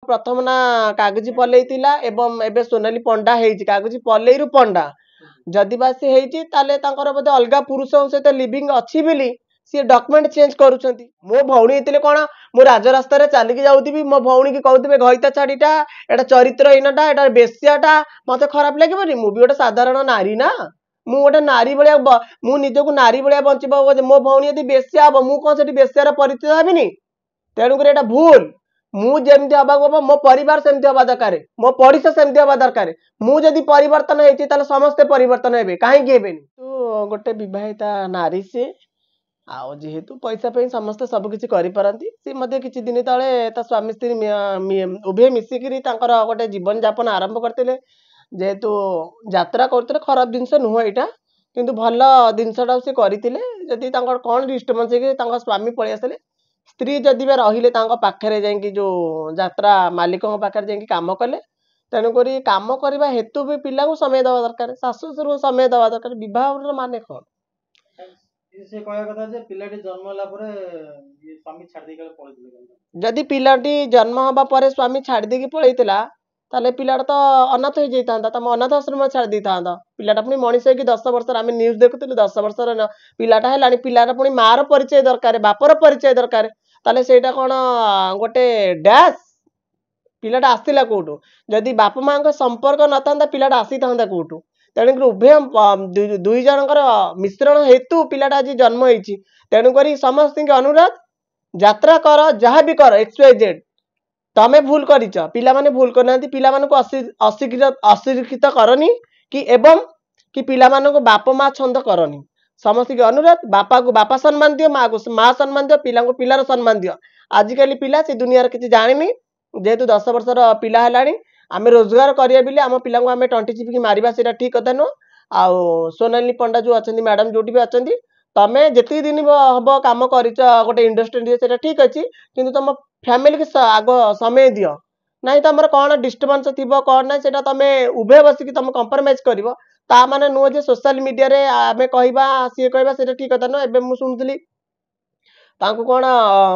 प्रथम ना कागजी पल्लई थिला एवं एबे सोनाली पंडा हेइची कागजी पल्लई रु पंडा जदि बा से हेइची ताले तांकर बोधे अलगा पुरुष सहित लिविंग अछि बिली सी डॉक्यूमेंट चेंज करूछंती मो भौणी हेतिले कोन मो राज रास्ता रे चलिक जाउथिबी मो भौणी की कहउथिबे घइता छाड़ीटा एटा चरित्रहीनटा एटा बेस्याटा मते खराब लागेबनी मु भी गोटे साधारण नारी ना मु गोटे नारी भलिया मु निजको नारी भलिया बंचिबो मो भौणी यदि बेस्या हबो मु कोन सेठी बेस्यार परिचय हेबिनी तेणु कर एटा भूल मु जेमती हबा को मो परिवार सेमती हबा दरकार मो पड़िसा सेमती हबा दरकार मु जदि परिवर्तन हेछि ताले समस्त परिवर्तन हेबे काहे कि हेबेनी तो गोटे विवाहिता नारी से आउ जेहेतु पैसा पे समस्त सब किछि करि परंती से मध्ये किछि दिन तळे ता स्वामी स्त्री उभे मिसिकिरी तांकर गोटे जीवन यापन आरंभ करथिले जेहेतु यात्रा करथिले खराब जिंस नुह एटा किंतु भल जिनसटा से करथिले जदि तांकर कोन डिस्टर्बेंस कि तांकर स्वामी पळि आसले स्त्री जदि बे रहिले तांको पाखरे जाई जो यात्रा मालिक पाखरे जाई काम कले तेणु करी काम करबा हेतु भी पिला को समय दवा दरकार सासु ससुर समय दवा दरकार विवाह माने कोन से कहया कथा जे पिलाटी जन्म होला परे ये स्वामी छाड़ दे गले पळैतिले जदि पिलाटी जन्म हबा परे स्वामी छाड़ दे की पळैतिला ताले पिलाटा तो अनाथ हो जाइतांदा तम अनाथ आश्रम छाड़ देइतांदा पिलाटा पुनी मनीष की 10 वर्ष आमे न्यूज देखुतिलु 10 वर्ष पिलाटा हेलानी पिलाटा पुनी मार परिचय दरकार बापर परिचय दरकार ताले सेटा कोन गोटे डैश पिलाटा आसिला कोटू जदि बाप मां को संपर्क नथांदा पिलाटा आसी थांदा कोटू तेणुकर उभय दुई जनकर मिश्रण हेतु पिलाटा आज जन्म होइछि तेणुकर समस्त अनुरोध यात्रा कर जहाँ भी कर XYZ तमें भूल करिच पिला माने भूल करना पिला मानको अशिक्षित करनी कि एवं कि पिला मानको बाप माँ छंद करनी समस्त की अनुरोध बापा को बापा सम्मान दियो माँ को माँ सम्मान दियो पिला को पिलार सम्मान दियो आजिकल पिला से दुनिया किसी जानी जेहेतु 10 वर्षर पिला हेलानी आमे रोजगार करिया बिले आम पिला आमे टंटी चिपिकी मारिबा सेटा ठीक कथा नुह आउ सोनाली पंडा जो अच्छा मैडम जोटी भी अच्छा तमें जितनी दिन हम कम कर गोटे इंडस्ट्री से ठीक अच्छी किंतु तुम फैमिली की आग समय दियो नाई तुम कौन डिस्टर्बेंस थी कौन ना से तुम उभय बसिक तुम कंप्रोमाइज कर माने नुह जे सोशल मीडिया रे आमे कहबा सी कहबा सेटा ठीक कथा नुह एबे मु सुनुतली तांको कोन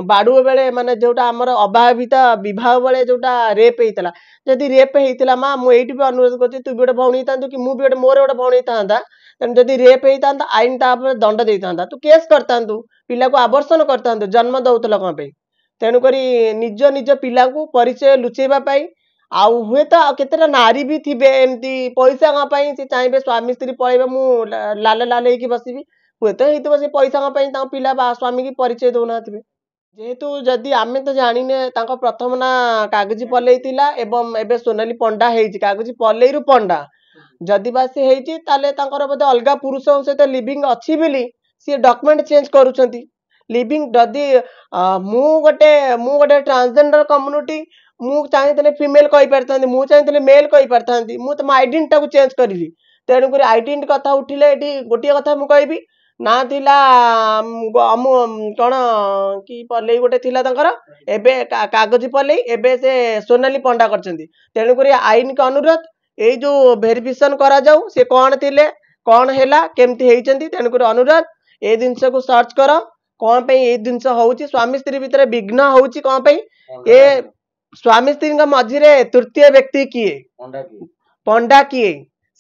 बाडू बेले माने जोटा हमर अभावित विवाह बेले जोटा रेप हेतला जदि रेप हेतला मां मु एठी भी अनुरोध करछि तू भी गोटे भौणी तांतु कि मु भी गोटे मोर गोटे भौणी तांदा तेन जदि रेप हेतांता आईन ता दंड देतांता तू केस करतांतु पिला को आवर्षण करतांतु जन्म दउतला कोन पे तेणु करी निज निज पिला को परिचय लुचेबा पाई आउ हुए तो केतेटा नारी भी थिबे एमती पैसा का पाई से चाहेबे स्वामी स्त्री पळेबे मु लाल लाल हेकी बसिबी हुए तो हेतु से पैसा का पाई ता पिला बा स्वामी की परिचय दउना थिबे जेहेतु जदि आमे तो जानिने तांको प्रथम ना कागजी पल्लई थिला एवं एबे सोनाली पंडा हेइची कागजी पल्लई रु पंडा जदि बा से हेइची ताले तांकर बोधे अलगा पुरुष सहित लिविंग अछि बिली सी डॉक्यूमेंट चेंज करूछंती लिविंग जदि मु गोटे ट्रांसजेंडर कम्युनिटी मु चाहिए फीमेल कहि परथांती मु चाहिए मेल कहि परथांती मु तो आइडेंटिटी को चेंज करिली तेणु कर आइडेंटिटी कथा उठिले एटी गोटे कथा मु कहबी ना थिला कौन कि पल्लई गोटे थिला तांकर एबे कागजी पल्लई एबे से सोनाली पंडा करछंती तेणु कर आईन का अनुरोध ए जो वेरिफिकेशन करा जाऊ से कौन थिले कौन हैला केमती हेइचंती तेणु कर अनुरोध ए जिनस को सर्च कर कौन पे ए जिनस होउची स्वामी स्त्री भीतर विघ्न होउची कौन पे ए स्वामी स्त्री मझिरे तृतीय व्यक्ति किए पंडा किए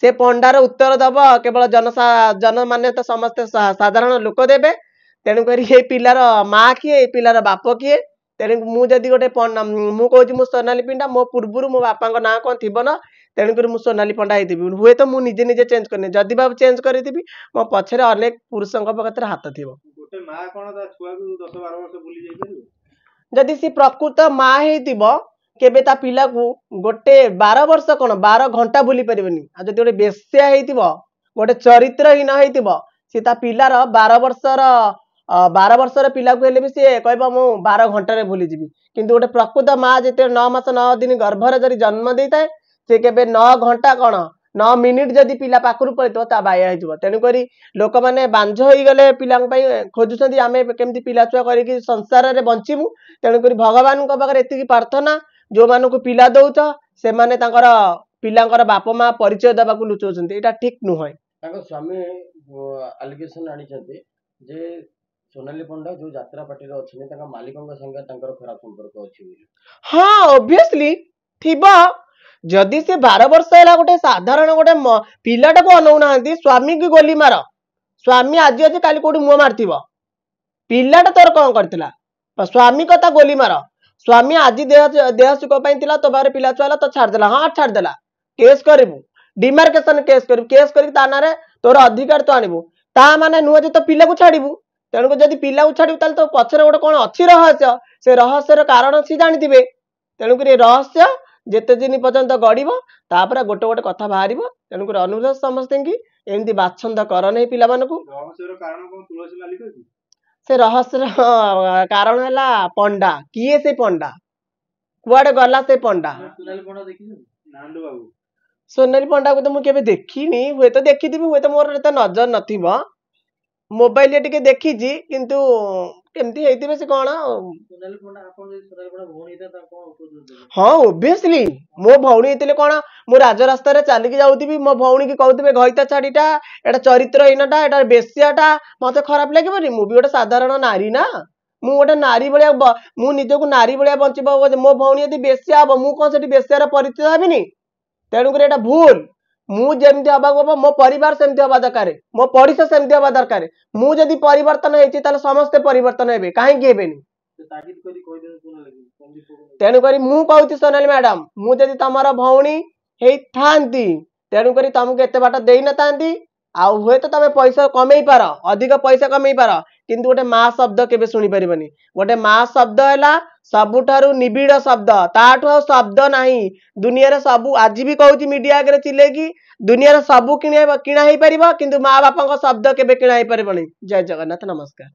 से पंडार उत्तर दब केवल जन मान्य तो समस्त साधारण लोक देवे तेणुक ये पिलार माँ किए पिलार बाप किए तेणु मुझे गोटे मु कहूँ मु सोनाली पंडा मो पूर्व मो बापा ना कौन थी ना तेणुक मु सोनाली पंडा होती हुए तो मुझे निजे चेंज करनी जदि बाबू चेंज करी मो पछरे अनेक पुरुषों पाखे हाथ थी जदि सी प्रकृत माँ हो केबे ता पिला को गोटे 12 वर्ष कौन 12 घंटा बुली पारिबनी आ जदि गोटे बेस्या हेतिबो गोटे चरित्रहीन हेतिबो सी ता पिलार 12 वर्षर पिला को हेले भी सी कहबा मु 12 घंटा रे भूली जीवी किंतु गोटे प्रकृत माँ जेते 9 मास 9 दिन गर्भर जरी जन्म देइताए से केबे 9 घंटा कौन 9 मिनिट जदि पिला पाखरु पळितो ता बाया हेतिबो तेणु करी लोक माने बांझ होई गले पिला खोजुछंती आमे केमती पिला छुआ करी संसार रे बंचिबु तेणु करी भगवान को पाखरे एतिकी प्रार्थना जो मानू पिला दौच से माने तांकर पिलांकर बाप माँ परिचय दबा को लुचौछंती एटा ठीक नुह स्वामी एलिगेशन आनी जे सोनाली पंडा जो यात्रा पार्टी रे अछि ताका मालिकଙ୍କ संगे तांकर खराब संपर्क अछि बोली हाँ ऑब्वियसली थिबा जदि से 12 वर्ष है गोटे साधारण गोटे पिलाटा को अनौना स्वामी की गोली मार स्वामी आज आज काली कोठी मुह मारथिब पिलाटा तोर कौन करथिला स्वामी कथा गोली मार स्वामी आज देह देह सुख पाई थिला तो बारे पिला छुआला तो छाड़ देला हाँ छाड़ देला केस करिवु डिमार्केशन केस करी ताना रे तोर अधिकार तो आनिबु ता माने नुह जे तो पिला को छाड़िबु तेणुक जदि पिला को छाड़िबु ताले तो पछरे गोटे कोन अछि रहस्य से रहस्यर कारण सी जानिथिबे तेणुक रहस्य जेते दिन पर्यंत गड़िबो तापर गोटे गोटे कथा बाहर तेणुक अनुरोध समस्त की एमती बाछंद कर नहीं पिला मानकु रहस्यर कारण कोन तुलसी मालिक अछि से रहस्यर कारण है पंडा किए से पंडा कुआडे गला से पंडा सोनाली पंडा देखिनु नांदू बाबू सोनाली पंडा को तो मुझे देखनी हुए तो देखी हुए तो मोर एत नजर नथिबो मोबाइल टिके देखिजी किंतु केमती हेतिबे से कोन सोनाली पंडा आपन जे सोनाली पंडा भौणी था कोन उपदेश देले हाँ ऑब्वियसली मो भौणी हेतिले कोन मु राज रास्ता रे चलिक जाउथिबी मो भौणी की कहउथिबे घइता छाड़ीटा एटा चरित्रहीनटा एटा बेस्याटा मते खराब लागेबनी मु भी गोटे साधारण नारी ना मु गोटे नारी भलिया मु निजको नारी भलिया बंचिबो मो भौणी यदि बेस्या हबो मु कोन सेठी बेस्यार परिचय हेबिनी तेणुक एटा भूल मु जेमती हबा को मो परिवार सेमती हबा दरकार मो पड़िशा सेमती हबा दरकार मु जदि परिवर्तन हेछि ताले समस्त परिवर्तन हेबे काहे कि हेबेनी तागिद करी कहि दे सोनाली पंडित तेणु करी मु कहूती सोनाली मैडम मु जदि तमर भौणी हेई थांती तेणु करी तुमको एते बाट देई न तांती आउ हुए तो तमे पैसा कमेई पार अधिक पैसा कमेई पार किंतु गोटे माँ शब्द केबे सुनी परिबनी गोटे माँ शब्द हैला सबुठारु निबिड़ शब्द ताठु आ शब्द नाही दुनिया रे सबु आज भी कहूची मीडिया आगे चिलेकी दुनिया रे सबु किणा ही परिबो किंतु माँ बापा शब्द केबे किणा ही परिबनी जय जगन्नाथ नमस्कार।